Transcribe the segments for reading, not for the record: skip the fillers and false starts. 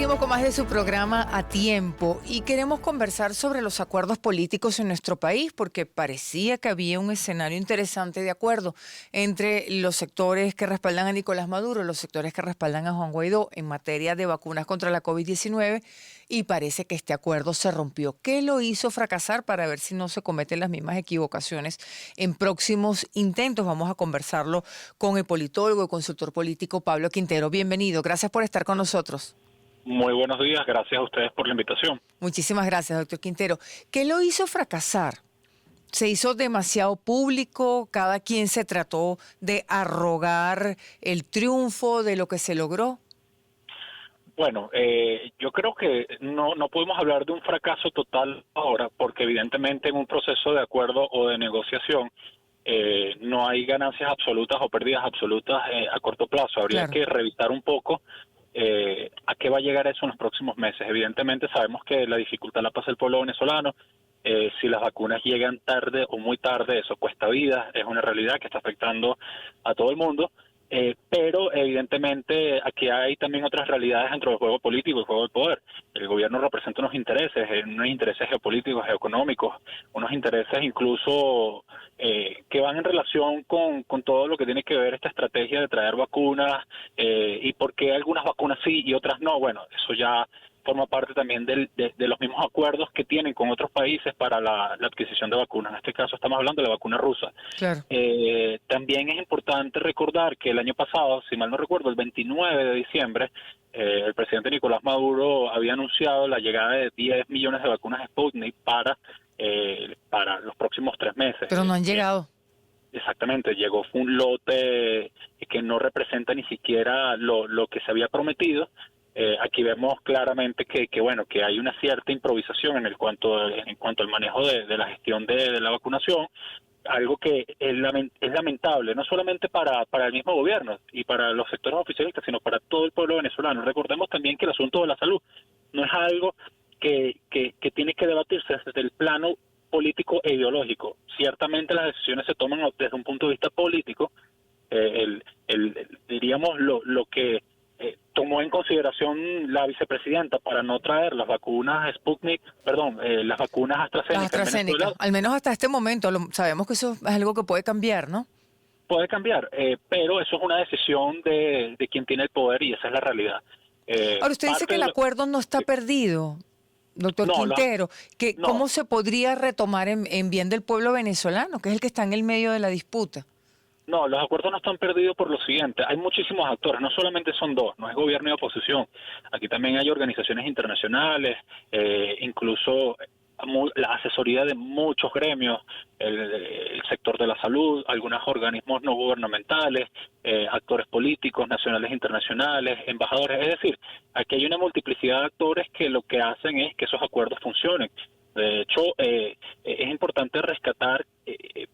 seguimos con más de su programa A Tiempo y queremos conversar sobre los acuerdos políticos en nuestro país porque parecía que había un escenario interesante de acuerdo entre los sectores que respaldan a Nicolás Maduro y los sectores que respaldan a Juan Guaidó en materia de vacunas contra la COVID-19 y parece que este acuerdo se rompió. ¿Qué lo hizo fracasar para ver si no se cometen las mismas equivocaciones en próximos intentos? Vamos a conversarlo con el politólogo y consultor político Pablo Quintero. Bienvenido, gracias por estar con nosotros. Muy buenos días, gracias a ustedes por la invitación. Muchísimas gracias, doctor Quintero. ¿Qué lo hizo fracasar? ¿Se hizo demasiado público? ¿Cada quien se trató de arrogar el triunfo de lo que se logró? Bueno, yo creo que no podemos hablar de un fracaso total ahora, porque evidentemente en un proceso de acuerdo o de negociación no hay ganancias absolutas o pérdidas absolutas a corto plazo. Habría que revisar un poco a qué va a llegar eso en los próximos meses. Evidentemente sabemos que la dificultad la pasa el pueblo venezolano. Si las vacunas llegan tarde o muy tarde, eso cuesta vidas, es una realidad que está afectando a todo el mundo. Pero evidentemente aquí hay también otras realidades dentro del juego político, el juego del poder. El gobierno representa unos intereses geopolíticos, geoeconómicos, unos intereses incluso que van en relación con todo lo que tiene que ver esta estrategia de traer vacunas y por qué algunas vacunas sí y otras no. Bueno, eso ya forma parte también de los mismos acuerdos que tienen con otros países para la adquisición de vacunas. En este caso estamos hablando de la vacuna rusa. Claro. También es importante recordar que el año pasado, si mal no recuerdo, el 29 de diciembre, el presidente Nicolás Maduro había anunciado la llegada de 10 millones de vacunas Sputnik para los próximos 3 meses. Pero no han llegado. Exactamente, llegó, fue un lote que no representa ni siquiera lo que se había prometido. Aquí vemos claramente que bueno, que hay una cierta improvisación en cuanto al manejo de la gestión de la vacunación, algo que es lamentable, no solamente para el mismo gobierno y para los sectores oficialistas, sino para todo el pueblo venezolano. Recordemos también que el asunto de la salud no es algo que tiene que debatirse desde el plano político e ideológico. Ciertamente las decisiones se toman desde un punto de vista político, diríamos lo que tomó en consideración la vicepresidenta para no traer las vacunas Sputnik, las vacunas AstraZeneca. Al menos hasta este momento, sabemos que eso es algo que puede cambiar, ¿no? Puede cambiar, pero eso es una decisión de quien tiene el poder y esa es la realidad. Ahora, usted dice que el acuerdo no está perdido, doctor Quintero. ¿Cómo se podría retomar en bien del pueblo venezolano, que es el que está en el medio de la disputa? No, los acuerdos no están perdidos por lo siguiente. Hay muchísimos actores, no solamente son dos, no es gobierno y oposición. Aquí también hay organizaciones internacionales, incluso la asesoría de muchos gremios, el sector de la salud, algunos organismos no gubernamentales, actores políticos, nacionales e internacionales, embajadores. Es decir, aquí hay una multiplicidad de actores que lo que hacen es que esos acuerdos funcionen. De hecho, es importante rescatar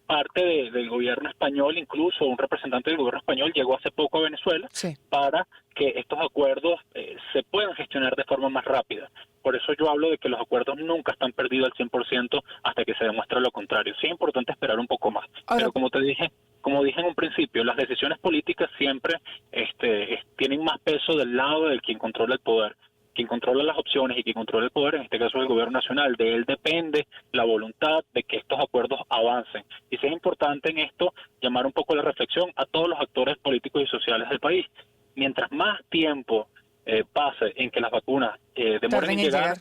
parte del gobierno español, incluso un representante del gobierno español llegó hace poco a Venezuela para que estos acuerdos se puedan gestionar de forma más rápida. Por eso yo hablo de que los acuerdos nunca están perdidos al 100% hasta que se demuestre lo contrario. Sí es importante esperar un poco más. Ahora, pero como dije en un principio, las decisiones políticas siempre tienen más peso del lado del quien controla el poder. Quien controla las opciones y quien controla el poder, en este caso el gobierno nacional, de él depende la voluntad de que estos acuerdos avancen. Y sí es importante en esto llamar un poco la reflexión a todos los actores políticos y sociales del país. Mientras más tiempo pase en que las vacunas demoren en llegar,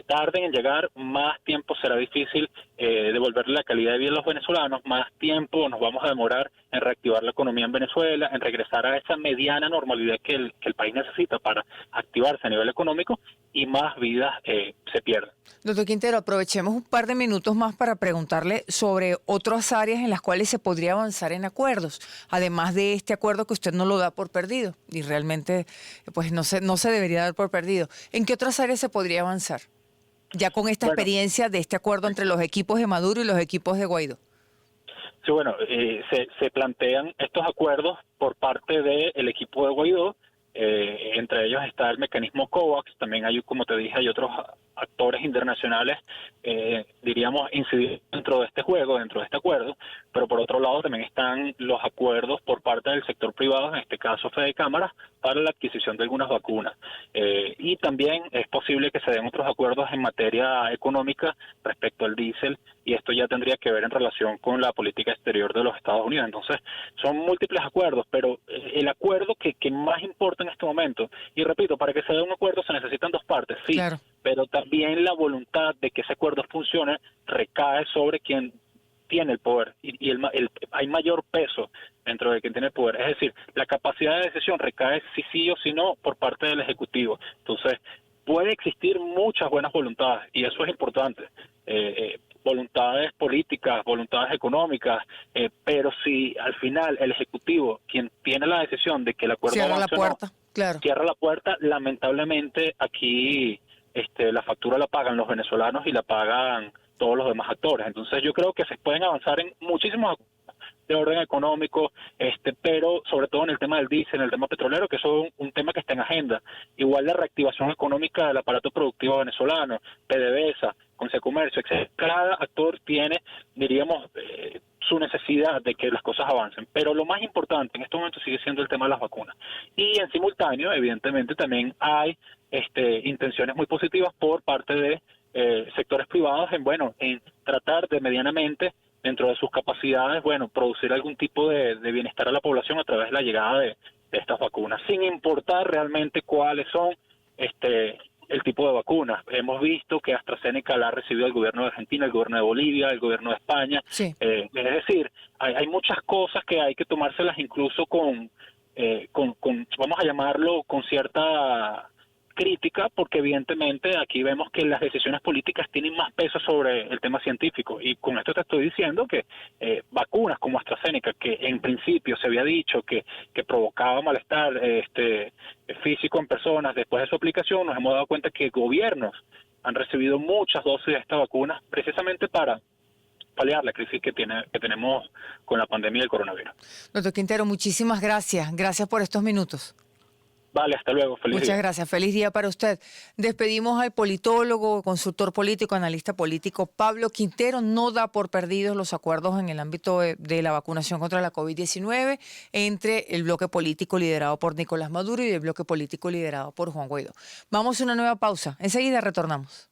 tarden en llegar, más tiempo será difícil devolverle la calidad de vida a los venezolanos, más tiempo nos vamos a demorar en reactivar la economía en Venezuela, en regresar a esa mediana normalidad que el país necesita para activarse a nivel económico, y más vidas se pierden. Doctor Quintero, aprovechemos un par de minutos más para preguntarle sobre otras áreas en las cuales se podría avanzar en acuerdos, además de este acuerdo que usted no lo da por perdido, y realmente pues no se debería dar por perdido. ¿En qué otras áreas se podría avanzar? Ya con esta experiencia de este acuerdo entre los equipos de Maduro y los equipos de Guaidó. Sí, bueno, se plantean estos acuerdos por parte del equipo de Guaidó, Entre ellos está el mecanismo COVAX. También hay, como te dije, hay otros actores internacionales, diríamos, incidir dentro de este juego, dentro de este acuerdo, pero por otro lado también están los acuerdos por parte del sector privado, en este caso Fede Cámaras, para la adquisición de algunas vacunas. Y también es posible que se den otros acuerdos en materia económica respecto al diésel, y esto ya tendría que ver en relación con la política exterior de los Estados Unidos. Entonces, son múltiples acuerdos, pero el acuerdo que más importa en este momento, y repito, para que se dé un acuerdo se necesitan dos partes, sí, Claro. pero también la voluntad de que ese acuerdo funcione recae sobre quien tiene el poder, y hay mayor peso dentro de quien tiene el poder. Es decir, la capacidad de decisión recae si sí o si no por parte del Ejecutivo. Entonces, puede existir muchas buenas voluntades, y eso es importante. Voluntades políticas, voluntades económicas, pero si al final el Ejecutivo, quien tiene la decisión de que el acuerdo Cierra la avance o no, puerta, claro. cierra la puerta, lamentablemente aquí la factura la pagan los venezolanos y la pagan todos los demás actores. Entonces yo creo que se pueden avanzar en muchísimos acuerdos de orden económico, pero sobre todo en el tema del diésel, en el tema petrolero, que eso es un tema que está en agenda. Igual la reactivación económica del aparato productivo venezolano, PDVSA, Comercio, etc. Cada actor tiene, diríamos, su necesidad de que las cosas avancen. Pero lo más importante en este momento sigue siendo el tema de las vacunas. Y en simultáneo, evidentemente, también hay intenciones muy positivas por parte de sectores privados en tratar de medianamente, dentro de sus capacidades, producir algún tipo de bienestar a la población a través de la llegada de estas vacunas, sin importar realmente cuáles son el tipo de vacunas. Hemos visto que AstraZeneca la ha recibido el gobierno de Argentina, el gobierno de Bolivia, el gobierno de España. Sí. Es decir, hay muchas cosas que hay que tomárselas incluso con, vamos a llamarlo, con cierta crítica, porque evidentemente aquí vemos que las decisiones políticas tienen más peso sobre el tema científico, y con esto te estoy diciendo que vacunas como AstraZeneca, que en principio se había dicho que provocaba malestar físico en personas después de su aplicación, nos hemos dado cuenta que gobiernos han recibido muchas dosis de esta vacuna precisamente para paliar la crisis que tenemos con la pandemia del coronavirus. Doctor Quintero, muchísimas gracias. Gracias por estos minutos. Vale, hasta luego. Feliz día. Muchas gracias. Feliz día para usted. Despedimos al politólogo, consultor político, analista político Pablo Quintero. No da por perdidos los acuerdos en el ámbito de la vacunación contra la COVID-19 entre el bloque político liderado por Nicolás Maduro y el bloque político liderado por Juan Guaidó. Vamos a una nueva pausa. Enseguida retornamos.